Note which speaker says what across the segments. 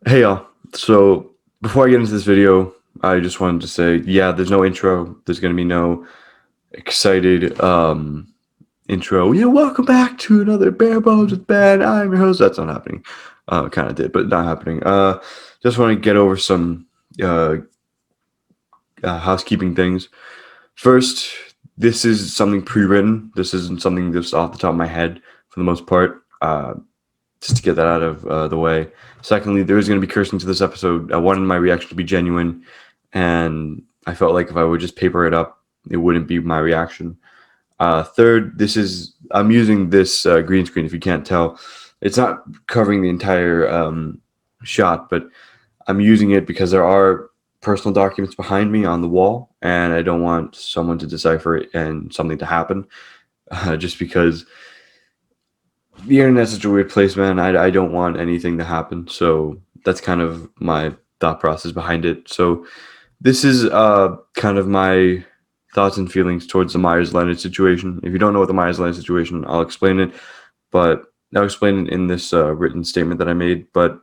Speaker 1: Hey y'all. So before I get into this video, I just wanted to say, yeah, there's no intro. There's gonna be no excited intro. Yeah, welcome back to another Bare Bones with Ben. I'm your host. That's not happening. Kind of did, but not happening. Just want to get over some uh, housekeeping things. First, this is something pre-written. This isn't something just off the top of my head for the most part. Just to get that out of the way. Secondly, there is going to be cursing to this episode. I wanted my reaction to be genuine, and I felt like if I would just paper it up, it wouldn't be my reaction. Third, I'm using this green screen. If you can't tell, it's not covering the entire shot, but I'm using it because there are personal documents behind me on the wall, and I don't want someone to decipher it and something to happen. Just because the internet's such a weird place, man. I don't want anything to happen. So that's kind of my thought process behind it. So this is kind of my thoughts and feelings towards the Meyers Leonard situation. If you don't know what the Meyers Leonard situation, I'll explain it, but I'll explain it in this written statement that I made. But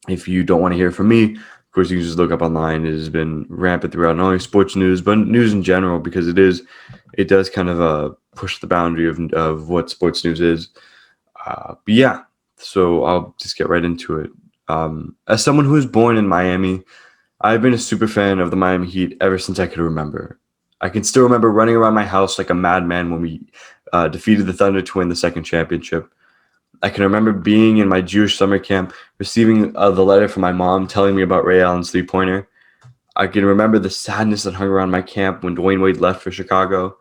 Speaker 1: if you don't want to hear from me, of course, you can just look up online. It has been rampant throughout not only sports news, but news in general, because it does kind of push the boundary of what sports news is. But yeah, so I'll just get right into it. As someone who was born in Miami, I've been a super fan of the Miami Heat ever since I could remember. I can still remember running around my house like a madman when we defeated the Thunder to win the second championship. I can remember being in my Jewish summer camp, receiving the letter from my mom telling me about Ray Allen's three-pointer. I can remember the sadness that hung around my camp when Dwayne Wade left for Chicago,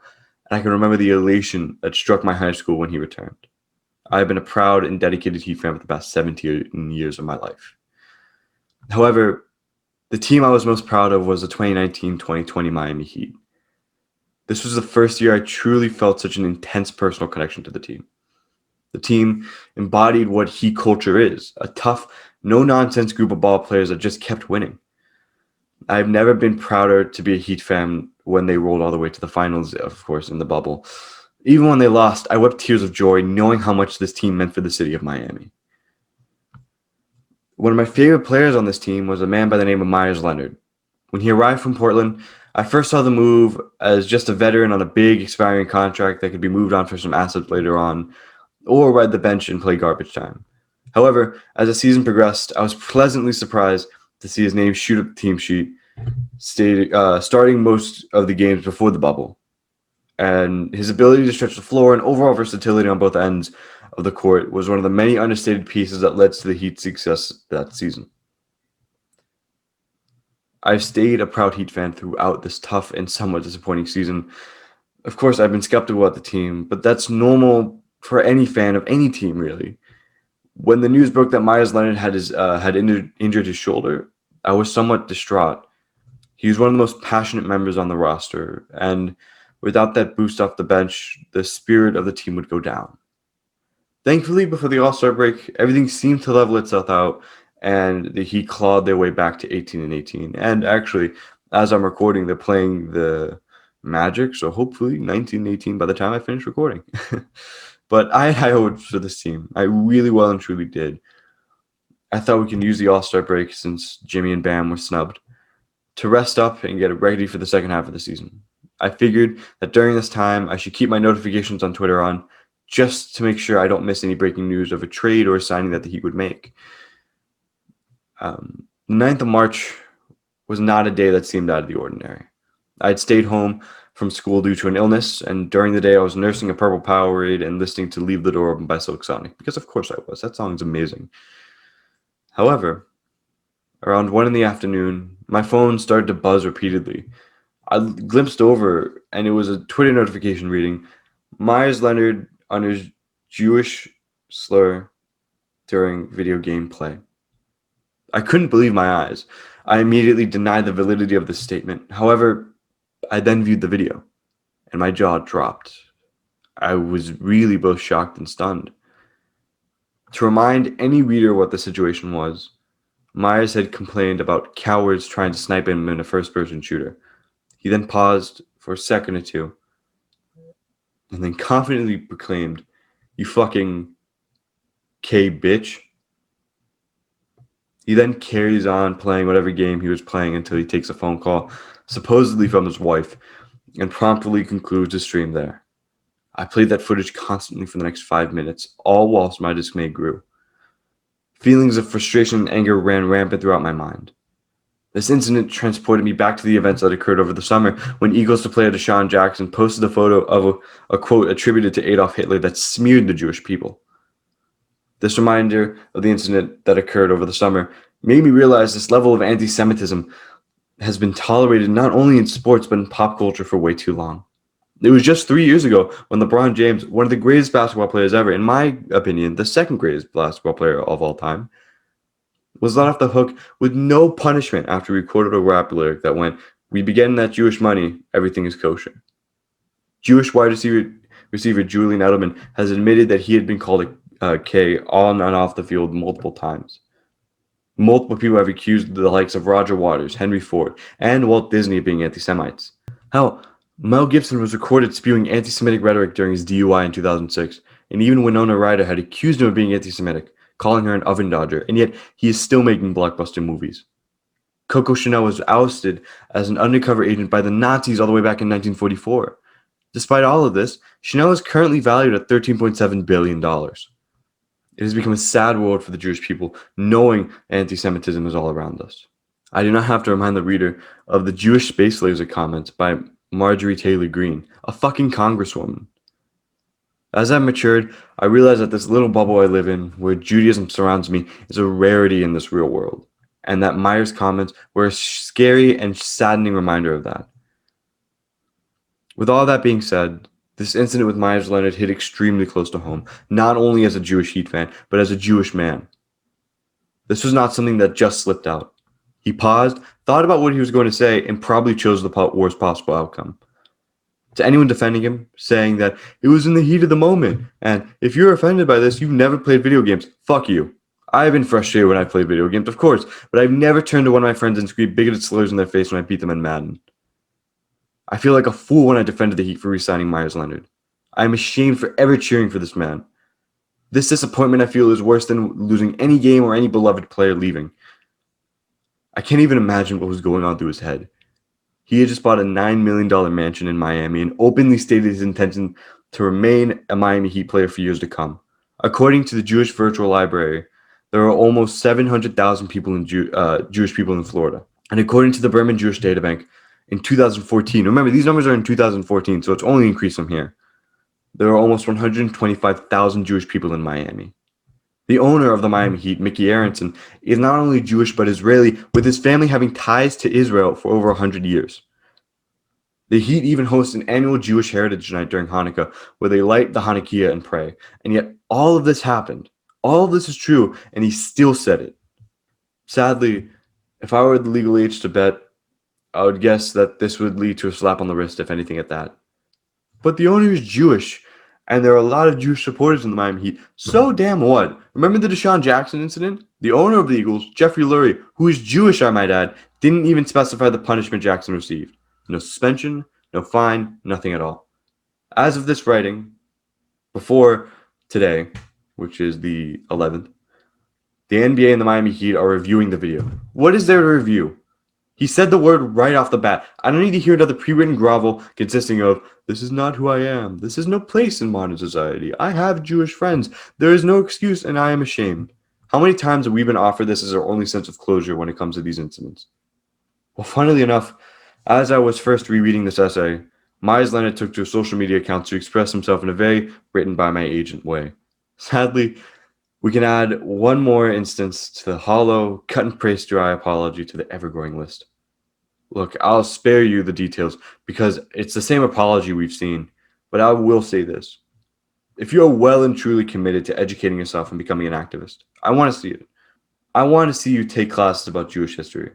Speaker 1: and I can remember the elation that struck my high school when he returned. I've been a proud and dedicated Heat fan for the past 17 years of my life. However, the team I was most proud of was the 2019-2020 Miami Heat. This was the first year I truly felt such an intense personal connection to the team. The team embodied what Heat culture is, a tough, no-nonsense group of ball players that just kept winning. I've never been prouder to be a Heat fan when they rolled all the way to the finals, of course, in the bubble. Even when they lost, I wept tears of joy knowing how much this team meant for the city of Miami. One of my favorite players on this team was a man by the name of Meyers Leonard. When he arrived from Portland, I first saw the move as just a veteran on a big expiring contract that could be moved on for some assets later on, or ride the bench and play garbage time. However, as the season progressed, I was pleasantly surprised to see his name shoot up the team sheet, starting most of the games before the bubble. And his ability to stretch the floor and overall versatility on both ends of the court was one of the many understated pieces that led to the Heat's success that season. I've stayed a proud Heat fan throughout this tough and somewhat disappointing season. Of course, I've been skeptical about the team, but that's normal for any fan of any team, really. When the news broke that Meyers Leonard had injured his shoulder, I was somewhat distraught. He was one of the most passionate members on the roster, and without that boost off the bench, the spirit of the team would go down. Thankfully, before the All-Star break, everything seemed to level itself out, and the Heat clawed their way back to 18-18. And actually, as I'm recording, they're playing the Magic, so hopefully 19-18 by the time I finish recording. But I had high hopes for this team. I really well and truly did. I thought we can use the All-Star break, since Jimmy and Bam were snubbed, to rest up and get ready for the second half of the season. I figured that during this time, I should keep my notifications on Twitter on, just to make sure I don't miss any breaking news of a trade or a signing that the Heat would make. The 9th of March was not a day that seemed out of the ordinary. I had stayed home from school due to an illness, and during the day I was nursing a Purple Powerade and listening to Leave the Door Open by Silk Sonic, because of course I was. That song's amazing. However, around 1 in the afternoon, my phone started to buzz repeatedly. I glimpsed over, and it was a Twitter notification reading, Meyers Leonard utters Jewish slur during video game play. I couldn't believe my eyes. I immediately denied the validity of this statement. However, I then viewed the video, and my jaw dropped. I was really both shocked and stunned. To remind any reader what the situation was, Myers had complained about cowards trying to snipe him in a first-person shooter. He then paused for a second or two, and then confidently proclaimed, "You fucking K bitch." He then carries on playing whatever game he was playing until he takes a phone call, supposedly from his wife, and promptly concludes his stream there. I played that footage constantly for the next 5 minutes, all whilst my dismay grew. Feelings of frustration and anger ran rampant throughout my mind. This incident transported me back to the events that occurred over the summer when Eagles player Deshaun Jackson posted a photo of a quote attributed to Adolf Hitler that smeared the Jewish people. This reminder of the incident that occurred over the summer made me realize this level of anti-Semitism has been tolerated not only in sports but in pop culture for way too long. It was just 3 years ago when LeBron James, one of the greatest basketball players ever, in my opinion, the second greatest basketball player of all time, was let off the hook with no punishment after he quoted a rap lyric that went, "We be getting that Jewish money, everything is kosher." Jewish wide receiver Julian Edelman has admitted that he had been called a K on and off the field multiple times. Multiple people have accused the likes of Roger Waters, Henry Ford, and Walt Disney of being anti-Semites. Hell, Mel Gibson was recorded spewing anti-Semitic rhetoric during his DUI in 2006, and even Winona Ryder had accused him of being anti-Semitic, calling her an oven dodger, and yet he is still making blockbuster movies. Coco Chanel was ousted as an undercover agent by the Nazis all the way back in 1944. Despite all of this, Chanel is currently valued at $13.7 billion. It has become a sad world for the Jewish people, knowing anti-Semitism is all around us. I do not have to remind the reader of the Jewish space laser comments by Marjorie Taylor Greene, a fucking congresswoman. As I've matured, I realize that this little bubble I live in, where Judaism surrounds me, is a rarity in this real world, and that Meyers' comments were a scary and saddening reminder of that. With all that being said, this incident with Meyers Leonard hit extremely close to home, not only as a Jewish Heat fan, but as a Jewish man. This was not something that just slipped out. He paused, thought about what he was going to say, and probably chose the worst possible outcome. To anyone defending him, saying that it was in the heat of the moment, and if you're offended by this, you've never played video games, fuck you. I've been frustrated when I played video games, of course, but I've never turned to one of my friends and screamed bigoted slurs in their face when I beat them in Madden. I feel like a fool when I defended the Heat for re-signing Meyers Leonard. I am ashamed for ever cheering for this man. This disappointment, I feel, is worse than losing any game or any beloved player leaving. I can't even imagine what was going on through his head. He had just bought a $9 million mansion in Miami and openly stated his intention to remain a Miami Heat player for years to come. According to the Jewish Virtual Library, there are almost 700,000 Jewish people in Florida. And according to the Berman Jewish Data Bank, in 2014, remember these numbers are in 2014, so it's only increased from here, there are almost 125,000 Jewish people in Miami. The owner of the Miami Heat, Mickey Aronson, is not only Jewish but Israeli, with his family having ties to Israel for over 100 years. The Heat even host an annual Jewish Heritage Night during Hanukkah, where they light the Hanukkah and pray. And yet all of this happened. All of this is true, and he still said it. Sadly, if I were the legal age to bet, I would guess that this would lead to a slap on the wrist, if anything at that. But the owner is Jewish, and there are a lot of Jewish supporters in the Miami Heat. So damn what? Remember the Deshaun Jackson incident? The owner of the Eagles, Jeffrey Lurie, who is Jewish, I might add, didn't even specify the punishment Jackson received. No suspension, no fine, nothing at all. As of this writing, before today, which is the 11th, the NBA and the Miami Heat are reviewing the video. What is there to review? He said the word right off the bat. I don't need to hear another pre-written grovel consisting of, "This is not who I am. This is no place in modern society. I have Jewish friends. There is no excuse, and I am ashamed." How many times have we been offered this as our only sense of closure when it comes to these incidents? Well, funnily enough, as I was first rereading this essay, Meyers Leonard took to social media accounts to express himself in a very written by my agent way. Sadly, we can add one more instance to the hollow, cut and paste dry apology to the ever-growing list. Look, I'll spare you the details because it's the same apology we've seen, but I will say this. If you're well and truly committed to educating yourself and becoming an activist, I want to see it. I want to see you take classes about Jewish history.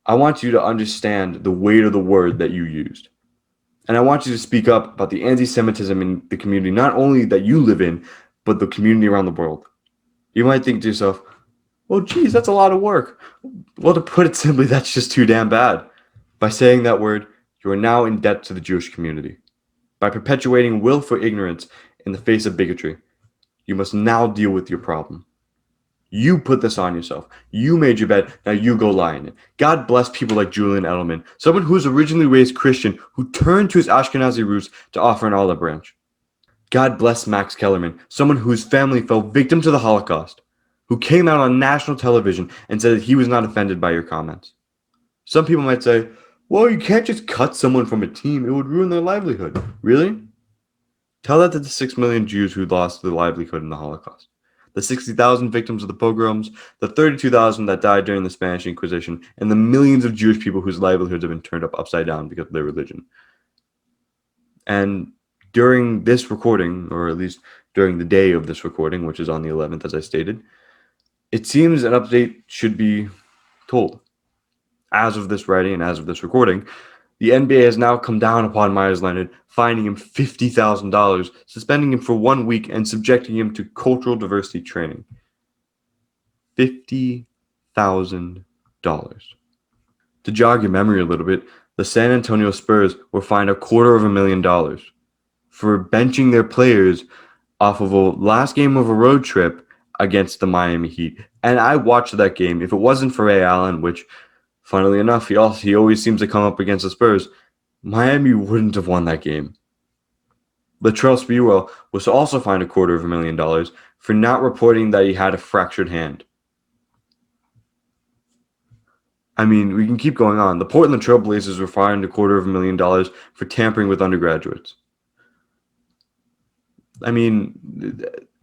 Speaker 1: I want you to understand the weight of the word that you used. And I want you to speak up about the anti-Semitism in the community, not only that you live in, but the community around the world. You might think to yourself, well, geez, that's a lot of work. Well, to put it simply, that's just too damn bad. By saying that word, you are now in debt to the Jewish community. By perpetuating willful ignorance in the face of bigotry, you must now deal with your problem. You put this on yourself. You made your bed. Now you go lie in it. God bless people like Julian Edelman, someone who was originally raised Christian, who turned to his Ashkenazi roots to offer an olive branch. God bless Max Kellerman, someone whose family fell victim to the Holocaust, who came out on national television and said that he was not offended by your comments. Some people might say, well, you can't just cut someone from a team. It would ruin their livelihood. Really? Tell that to the 6 million Jews who lost their livelihood in the Holocaust, the 60,000 victims of the pogroms, the 32,000 that died during the Spanish Inquisition, and the millions of Jewish people whose livelihoods have been turned upside down because of their religion. And during this recording, or at least during the day of this recording, which is on the 11th, as I stated, it seems an update should be told. As of this writing and as of this recording, the NBA has now come down upon Meyers Leonard, fining him $50,000, suspending him for 1 week, and subjecting him to cultural diversity training. $50,000. To jog your memory a little bit, the San Antonio Spurs were fined $250,000 for benching their players off of a last game of a road trip against the Miami Heat. And I watched that game. If it wasn't for Ray Allen, which, funnily enough, he always seems to come up against the Spurs, Miami wouldn't have won that game. Latrell Sprewell was also fined $250,000 for not reporting that he had a fractured hand. I mean, we can keep going on. The Portland Trail Blazers were fined $250,000 for tampering with undergraduates. I mean,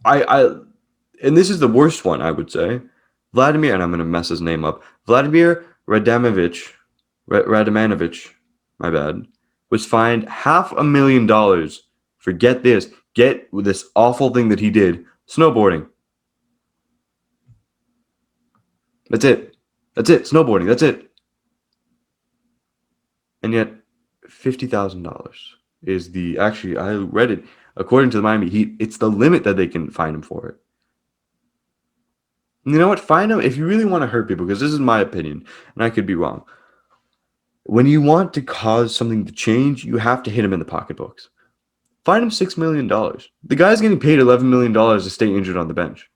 Speaker 1: and this is the worst one, I would say. Vladimir, and I'm going to mess his name up, Vladimir Radamanovich, my bad, was fined $500,000 for, get this awful thing that he did, snowboarding. That's it, snowboarding, that's it. And yet, $50,000 is actually, I read it, according to the Miami Heat, it's the limit that they can fine him for it. You know what? Fine him if you really want to hurt people, because this is my opinion, and I could be wrong. When you want to cause something to change, you have to hit him in the pocketbooks. Fine him $6 million. The guy's getting paid $11 million to stay injured on the bench.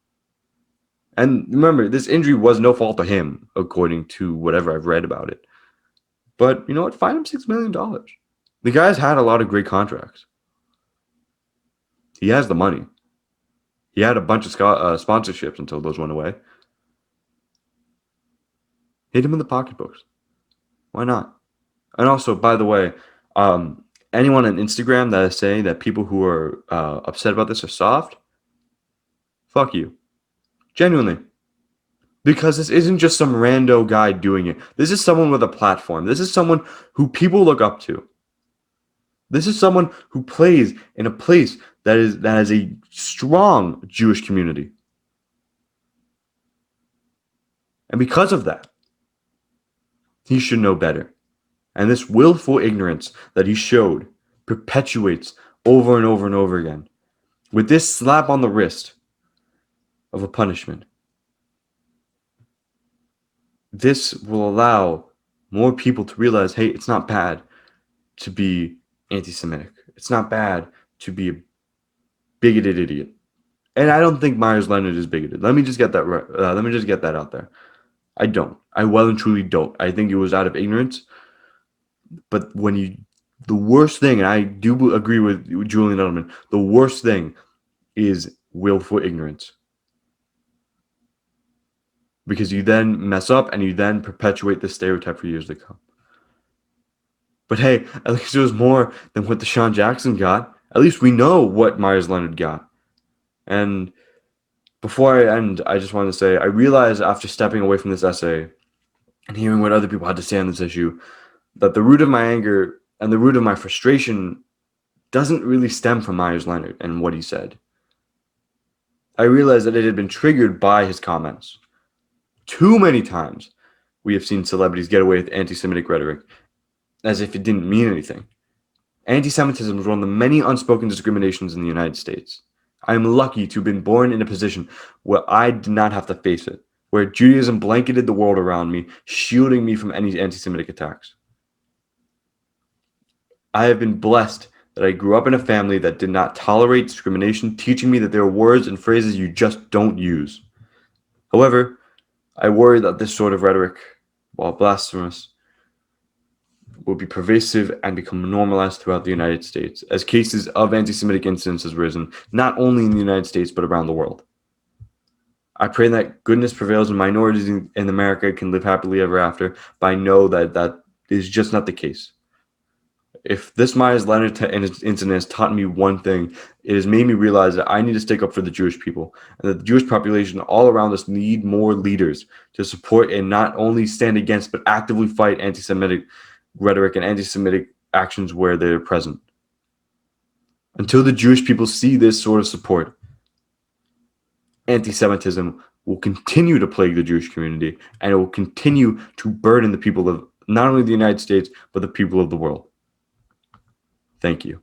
Speaker 1: And remember, this injury was no fault of him, according to whatever I've read about it. But you know what? Fine him $6 million. The guy's had a lot of great contracts. He has the money. He had a bunch of sponsorships until those went away. Hit him in the pocketbooks. Why not? And also, by the way, anyone on Instagram that is saying that people who are upset about this are soft, fuck you. Genuinely. Because this isn't just some rando guy doing it. This is someone with a platform. This is someone who people look up to. This is someone who plays in a place that has a strong Jewish community. And because of that, he should know better. And this willful ignorance that he showed perpetuates over and over and over again. With this slap on the wrist of a punishment, this will allow more people to realize, hey, it's not bad to be anti-Semitic. It's not bad to be a bigoted idiot. And I don't think Meyers Leonard is bigoted. Let me just get that right. Let me just get that out there. I don't. I well and truly don't. I think it was out of ignorance. But the worst thing, and I do agree with Julian Edelman, the worst thing is willful ignorance. Because you then mess up and you then perpetuate this stereotype for years to come. But hey, at least it was more than what Deshaun Jackson got. At least we know what Meyers Leonard got. And before I end, I just want to say, I realized after stepping away from this essay and hearing what other people had to say on this issue, that the root of my anger and the root of my frustration doesn't really stem from Meyers Leonard and what he said. I realized that it had been triggered by his comments. Too many times we have seen celebrities get away with anti-Semitic rhetoric as if it didn't mean anything. Anti-Semitism is one of the many unspoken discriminations in the United States. I am lucky to have been born in a position where I did not have to face it, where Judaism blanketed the world around me, shielding me from any anti-Semitic attacks. I have been blessed that I grew up in a family that did not tolerate discrimination, teaching me that there are words and phrases you just don't use. However, I worry that this sort of rhetoric, while blasphemous, will be pervasive and become normalized throughout the United States as cases of anti-Semitic incidents has risen, not only in the United States, but around the world. I pray that goodness prevails and minorities in America can live happily ever after, but I know that that is just not the case. If this Meyers Leonard incident has taught me one thing, it has made me realize that I need to stick up for the Jewish people and that the Jewish population all around us need more leaders to support and not only stand against, but actively fight anti-Semitic rhetoric and anti-Semitic actions where they're present. Until the Jewish people see this sort of support, anti-Semitism will continue to plague the Jewish community, and it will continue to burden the people of not only the United States, but the people of the world. Thank you.